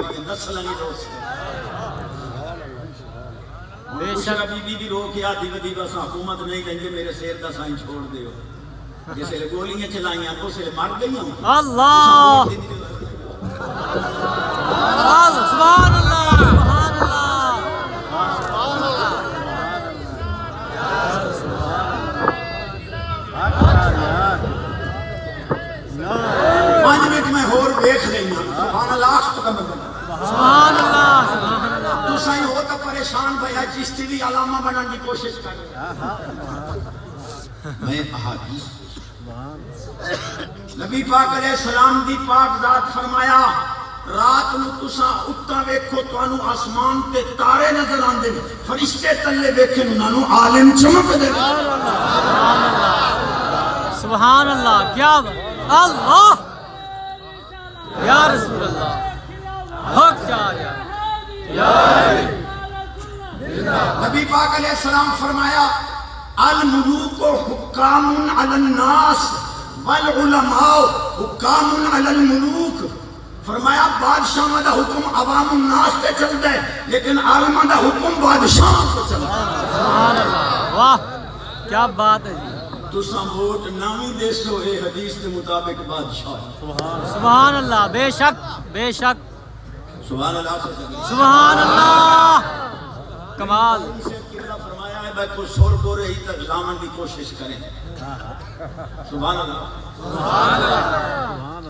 والی نسل نہیں روس بے شک بی بی رو کے آدھی ودی بس حکومت نہیں لیں گے میرے سیر دا سائن چھوڑ دیو جیسے گولیاں چلائیاں تو اسے مر گئی ہوں اللہ سبحان اللہ سبحان اللہ 5 منٹ میں ہور دیکھ لینا سبحان اللہ سبحان اللہ سبحان اللہ تو سائیں ہو تو پریشان بھیا چشتی بھی علامہ بنانے کی کوشش کر میں احادیث نبی پاک علیہ السلام دی پاک ذات فرمایا رات نو تساں اُتاں ویکھو تانوں آسمان تے تارے نظر آندے فرشتے تلے ویکھے انہاں عالم چمک دے سبحان اللہ کیا اللہ یا رسول اللہ حق چاہیا نبی پاک علیہ السلام فرمایا الملوک حکام علی الناس والعلماء حکام علی الملوک فرمایا بادشاہ دا حکم عوام الناس تے چلتا ہے لیکن عالمہ دا حکم بادشاہ تے چلتا ہے سبحان اللہ واہ کیا بات ہے جی تساں ووٹ نامی دیسو اے حدیث کے مطابق بادشاہ سبحان اللہ بے شک سبحان اللہ سبحان اللہ کمال فرمایا ہے بھائی کوئی سور بو رہی تک لامن کی کوشش کریں سبحان اللہ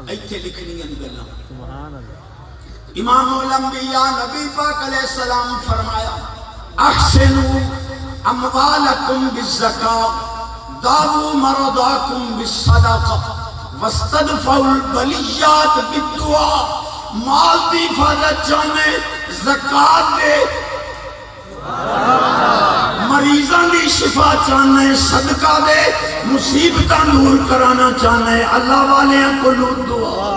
ایتھے لکھنی ہے گلاں امام الانبیاء نبی پاک علیہ السلام فرمایا احسنوا اموالکم بالزکاۃ داووا مرضاکم بالصدقہ واستدفعوا البلیات بالدعاء مال دی حفاظت چاہنے زکات دے مریضاں دی شفا چاہنے صدقہ دے مصیبتاں دور کرانا چاہنے اللہ والے کو دعا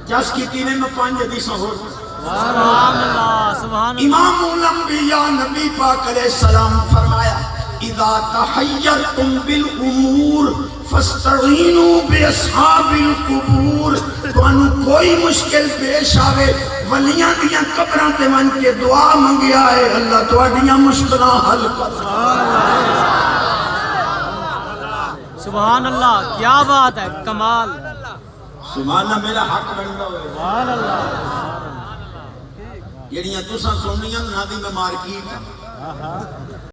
جس کی تینے میں 5 حدیثاں ہو سبحان اللہ سبحان اللہ امام الانبیاء نبی پاک علیہ السلام فرمایا اذا تحیرتم بالامور فاستعینوا باصحاب القبور تانوں کوئی مشکل پیش آوے ولیاں دیاں قبراں تے من کے دعا منگیا ہے اللہ تواڈیاں مشکلاں حل کر سبحان اللہ کیا بات ہے کمال سبحان اللہ میرا حق بندا ہوئے سبحان اللہ جڑیاں تساں سننیاں نہ دی میں مارکیٹ